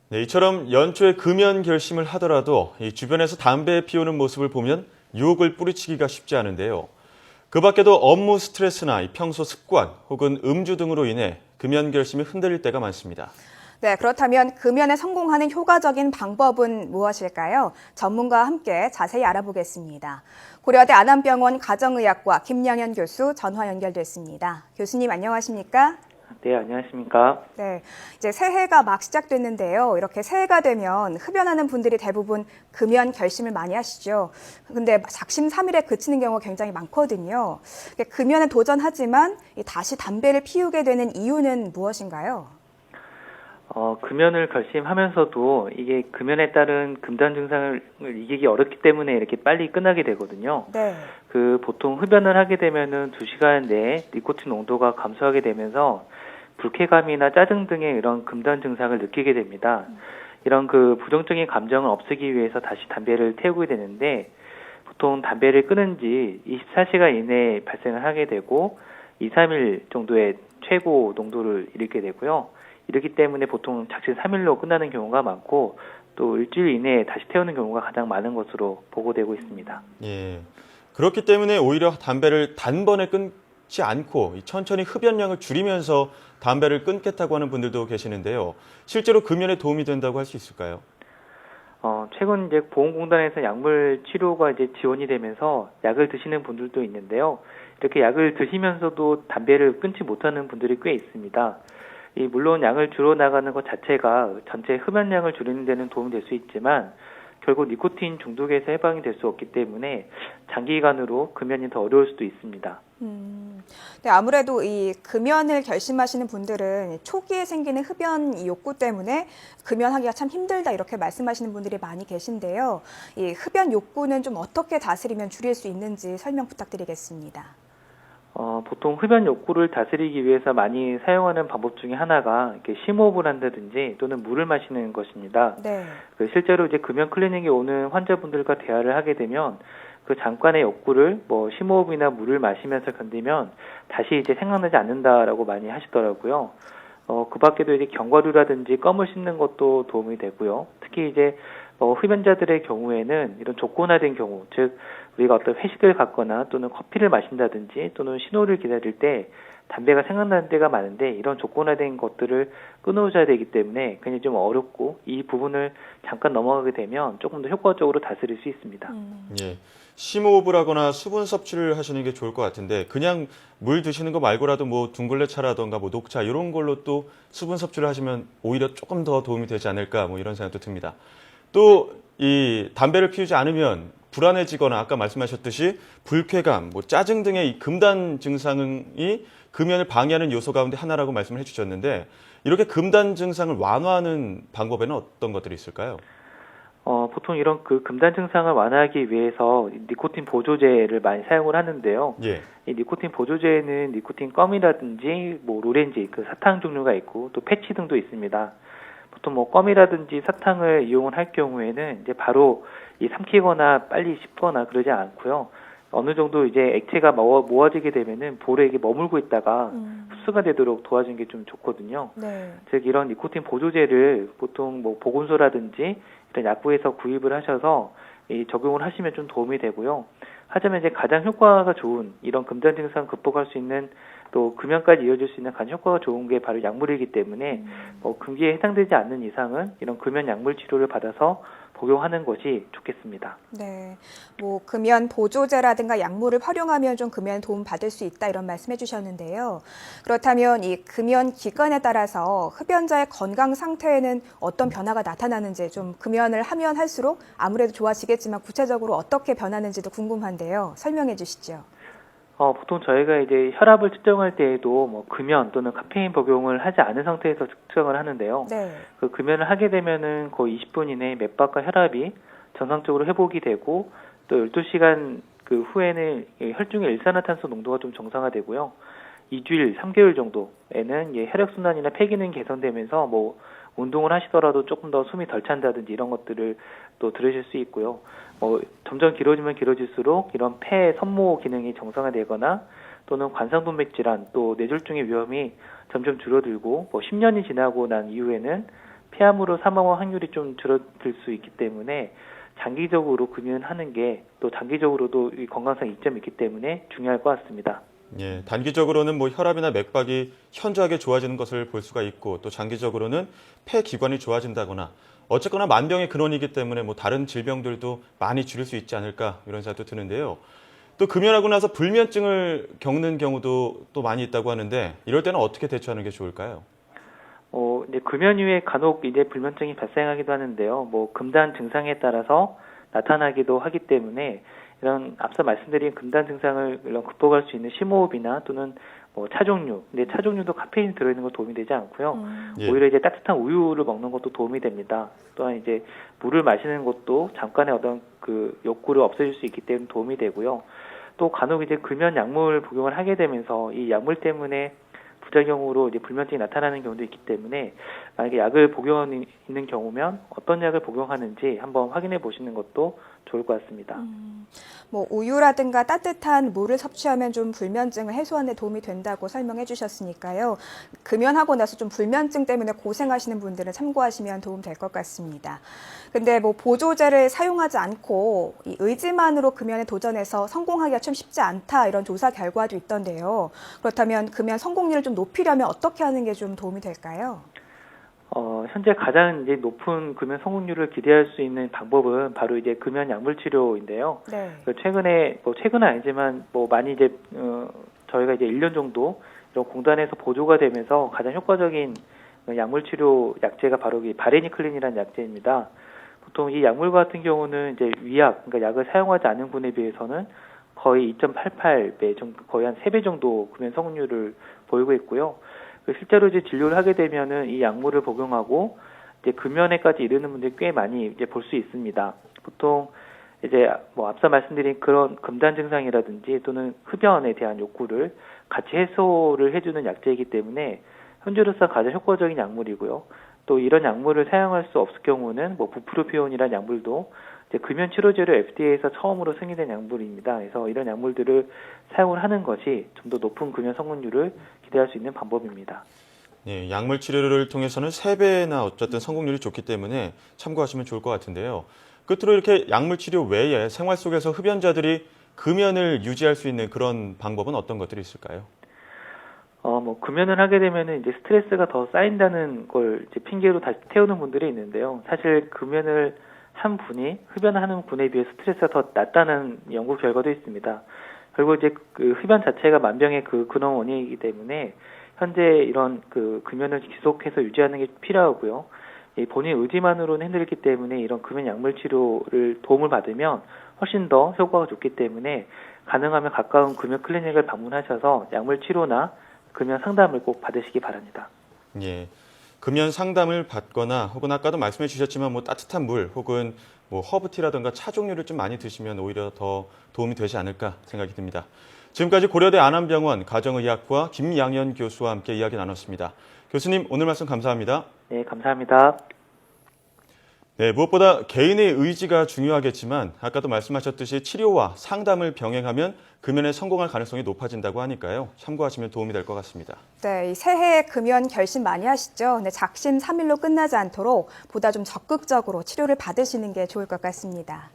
네, 이처럼 연초에 금연 결심을 하더라도 이 주변에서 담배 피우는 모습을 보면 유혹을 뿌리치기가 쉽지 않은데요. 그 밖에도 업무 스트레스나 이 평소 습관 혹은 음주 등으로 인해 금연 결심이 흔들릴 때가 많습니다. 네, 그렇다면 금연에 성공하는 효과적인 방법은 무엇일까요? 전문가와 함께 자세히 알아보겠습니다. 고려대 안암병원 가정의학과 김양현 교수 전화 연결됐습니다. 교수님 안녕하십니까? 네, 안녕하십니까. 네, 이제 새해가 막 시작됐는데요. 이렇게 새해가 되면 흡연하는 분들이 대부분 금연 결심을 많이 하시죠. 근데 작심삼일에 그치는 경우가 굉장히 많거든요. 금연에 도전하지만 다시 담배를 피우게 되는 이유는 무엇인가요? 금연을 결심하면서도 이게 금연에 따른 금단 증상을 이기기 어렵기 때문에 이렇게 빨리 끝나게 되거든요. 네. 보통 흡연을 하게 되면은 2시간 내에 니코틴 농도가 감소하게 되면서 불쾌감이나 짜증 등의 이런 금단 증상을 느끼게 됩니다. 이런 부정적인 감정을 없애기 위해서 다시 담배를 태우게 되는데 보통 담배를 끊은 지 24시간 이내에 발생을 하게 되고 2, 3일 정도의 최고 농도를 이르게 되고요. 이렇기 때문에 보통 작심 3일로 끝나는 경우가 많고 또 일주일 이내에 다시 태우는 경우가 가장 많은 것으로 보고되고 있습니다. 예, 그렇기 때문에 오히려 담배를 단번에 끊지 않고 천천히 흡연량을 줄이면서 담배를 끊겠다고 하는 분들도 계시는데요. 실제로 금연에 도움이 된다고 할 수 있을까요? 최근 이제 보건공단에서 약물 치료가 이제 지원이 되면서 약을 드시는 분들도 있는데요. 이렇게 약을 드시면서도 담배를 끊지 못하는 분들이 꽤 있습니다. 물론 양을 줄여 나가는 것 자체가 전체 흡연량을 줄이는 데는 도움이 될 수 있지만 결국 니코틴 중독에서 해방이 될 수 없기 때문에 장기간으로 금연이 더 어려울 수도 있습니다. 네, 아무래도 이 금연을 결심하시는 분들은 초기에 생기는 흡연 욕구 때문에 금연하기가 참 힘들다 이렇게 말씀하시는 분들이 많이 계신데요. 이 흡연 욕구는 좀 어떻게 다스리면 줄일 수 있는지 설명 부탁드리겠습니다. 보통 흡연 욕구를 다스리기 위해서 많이 사용하는 방법 중에 하나가 이렇게 심호흡을 한다든지 또는 물을 마시는 것입니다. 네. 실제로 이제 금연 클리닉에 오는 환자분들과 대화를 하게 되면 그 잠깐의 욕구를 심호흡이나 물을 마시면서 견디면 다시 이제 생각나지 않는다라고 많이 하시더라고요. 그 밖에도 이제 견과류라든지 껌을 씹는 것도 도움이 되고요. 특히 이제 흡연자들의 경우에는 이런 조건화된 경우, 즉 우리가 어떤 회식을 갔거나 또는 커피를 마신다든지 또는 신호를 기다릴 때 담배가 생각나는 때가 많은데 이런 조건화된 것들을 끊어줘야 되기 때문에 굉장히 좀 어렵고 이 부분을 잠깐 넘어가게 되면 조금 더 효과적으로 다스릴 수 있습니다. 예, 심호흡을 하거나 수분 섭취를 하시는 게 좋을 것 같은데 그냥 물 드시는 거 말고라도 뭐 둥글레차라던가 뭐 녹차 이런 걸로 또 수분 섭취를 하시면 오히려 조금 더 도움이 되지 않을까 뭐 이런 생각도 듭니다. 또 이 담배를 피우지 않으면 불안해지거나 아까 말씀하셨듯이 불쾌감, 뭐 짜증 등의 이 금단 증상이 금연을 방해하는 요소 가운데 하나라고 말씀을 해주셨는데 이렇게 금단 증상을 완화하는 방법에는 어떤 것들이 있을까요? 보통 이런 금단 증상을 완화하기 위해서 니코틴 보조제를 많이 사용을 하는데요. 예. 이 니코틴 보조제에는 니코틴 껌이라든지 뭐 로렌지, 사탕 종류가 있고 또 패치 등도 있습니다. 보통 껌이라든지 사탕을 이용을 할 경우에는 이제 바로 삼키거나 빨리 씹거나 그러지 않고요. 어느 정도 이제 액체가 모아지게 되면은 볼에 이게 머물고 있다가 흡수가 되도록 도와주는 게 좀 좋거든요. 네. 즉 이런 니코틴 보조제를 보통 보건소라든지 이런 약국에서 구입을 하셔서 적용을 하시면 좀 도움이 되고요. 하지만 이제 가장 효과가 좋은 이런 금단 증상 극복할 수 있는 또 금연까지 이어질 수 있는 가장 효과가 좋은 게 바로 약물이기 때문에 금기에 해당되지 않는 이상은 이런 금연 약물 치료를 받아서 복용하는 것이 좋겠습니다. 네, 뭐 금연 보조제라든가 약물을 활용하면 좀 금연에 도움 받을 수 있다 이런 말씀해 주셨는데요. 그렇다면 이 금연 기간에 따라서 흡연자의 건강 상태에는 어떤 변화가 나타나는지 좀 금연을 하면 할수록 아무래도 좋아지겠지만 구체적으로 어떻게 변하는지도 궁금한데요. 설명해 주시죠. 보통 저희가 이제 혈압을 측정할 때에도 금연 또는 카페인 복용을 하지 않은 상태에서 측정을 하는데요. 네. 금연을 하게 되면은 거의 20분 이내에 맥박과 혈압이 정상적으로 회복이 되고 또 12시간 후에는 혈중의 일산화탄소 농도가 좀 정상화되고요. 2주일, 3개월 정도에는 혈액순환이나 폐기능 개선되면서 운동을 하시더라도 조금 더 숨이 덜 찬다든지 이런 것들을 또 들으실 수 있고요. 점점 길어지면 길어질수록 이런 폐 섬모 기능이 정상화되거나 또는 관상동맥 질환 또 뇌졸중의 위험이 점점 줄어들고 10년이 지나고 난 이후에는 폐암으로 사망할 확률이 좀 줄어들 수 있기 때문에 장기적으로 금연하는 게 또 장기적으로도 이 건강상 이점이 있기 때문에 중요할 것 같습니다. 예, 단기적으로는 뭐 혈압이나 맥박이 현저하게 좋아지는 것을 볼 수가 있고 또 장기적으로는 폐 기관이 좋아진다거나 어쨌거나 만병의 근원이기 때문에 뭐 다른 질병들도 많이 줄일 수 있지 않을까 이런 생각도 드는데요. 또 금연하고 나서 불면증을 겪는 경우도 또 많이 있다고 하는데 이럴 때는 어떻게 대처하는 게 좋을까요? 이제 금연 이후에 간혹 이제 불면증이 발생하기도 하는데요. 뭐 금단 증상에 따라서 나타나기도 하기 때문에 이런 앞서 말씀드린 금단 증상을 물론 극복할 수 있는 심호흡이나 또는 뭐 차 종류, 근데 차 종류도 카페인이 들어있는 거 도움이 되지 않고요. 예. 오히려 이제 따뜻한 우유를 먹는 것도 도움이 됩니다. 또한 이제 물을 마시는 것도 잠깐의 어떤 그 욕구를 없애줄 수 있기 때문에 도움이 되고요. 또 간혹 이제 금연 약물 복용을 하게 되면서 이 약물 때문에 부작용으로 이제 불면증이 나타나는 경우도 있기 때문에 만약에 약을 복용하는 있는 경우면 어떤 약을 복용하는지 한번 확인해 보시는 것도 좋을 것 같습니다. 뭐 우유라든가 따뜻한 물을 섭취하면 좀 불면증을 해소하는 데 도움이 된다고 설명해 주셨으니까요. 금연하고 나서 좀 불면증 때문에 고생하시는 분들은 참고하시면 도움 될 것 같습니다. 근데 뭐 보조제를 사용하지 않고 이 의지만으로 금연에 도전해서 성공하기가 좀 쉽지 않다 이런 조사 결과도 있던데요. 그렇다면 금연 성공률을 좀 높이려면 어떻게 하는 게 좀 도움이 될까요? 현재 가장 이제 높은 금연 성공률을 기대할 수 있는 방법은 바로 이제 금연 약물 치료인데요. 네. 최근에 최근은 아니지만 많이 이제 저희가 이제 1년 정도 이런 공단에서 보조가 되면서 가장 효과적인 약물 치료 약제가 바로 이 바레니클린이라는 약제입니다. 보통 이 약물 같은 경우는 이제 위약, 그러니까 약을 사용하지 않은 분에 비해서는 거의 2.88배 정도, 거의 한 3배 정도 금연 성공률을 보이고 있고요. 실제로 이제 진료를 하게 되면은 이 약물을 복용하고 이제 금연에까지 이르는 분들이 꽤 많이 이제 볼 수 있습니다. 보통 이제 앞서 말씀드린 그런 금단 증상이라든지 또는 흡연에 대한 욕구를 같이 해소를 해주는 약제이기 때문에 현재로서 가장 효과적인 약물이고요. 또 이런 약물을 사용할 수 없을 경우는 부프로피온이라는 약물도 이제 금연 치료제로 FDA에서 처음으로 승인된 약물입니다. 그래서 이런 약물들을 사용을 하는 것이 좀 더 높은 금연 성공률을 기대할 수 있는 방법입니다. 예, 약물 치료를 통해서는 3배나 어쨌든 성공률이 좋기 때문에 참고하시면 좋을 것 같은데요. 끝으로 이렇게 약물 치료 외에 생활 속에서 흡연자들이 금연을 유지할 수 있는 그런 방법은 어떤 것들이 있을까요? 금연을 하게 되면은 이제 스트레스가 더 쌓인다는 걸 이제 핑계로 다시 태우는 분들이 있는데요. 사실 금연을 한 분이 흡연하는 분에 비해 스트레스가 더 낮다는 연구 결과도 있습니다. 그리고 이제 그 흡연 자체가 만병의 그 근원 원인이기 때문에 현재 이런 그 금연을 지속해서 유지하는 게 필요하고요. 본인 의지만으로는 힘들기 때문에 이런 금연 약물 치료를 도움을 받으면 훨씬 더 효과가 좋기 때문에 가능하면 가까운 금연 클리닉을 방문하셔서 약물 치료나 금연 상담을 꼭 받으시기 바랍니다. 예. 금연 상담을 받거나 혹은 아까도 말씀해 주셨지만 따뜻한 물 혹은 허브티라든가 차 종류를 좀 많이 드시면 오히려 더 도움이 되지 않을까 생각이 듭니다. 지금까지 고려대 안암병원 가정의학과 김양현 교수와 함께 이야기 나눴습니다. 교수님 오늘 말씀 감사합니다. 네, 감사합니다. 네, 무엇보다 개인의 의지가 중요하겠지만 아까도 말씀하셨듯이 치료와 상담을 병행하면 금연에 성공할 가능성이 높아진다고 하니까요. 참고하시면 도움이 될 것 같습니다. 네, 이 새해 금연 결심 많이 하시죠? 네, 작심 삼일로 끝나지 않도록 보다 좀 적극적으로 치료를 받으시는 게 좋을 것 같습니다.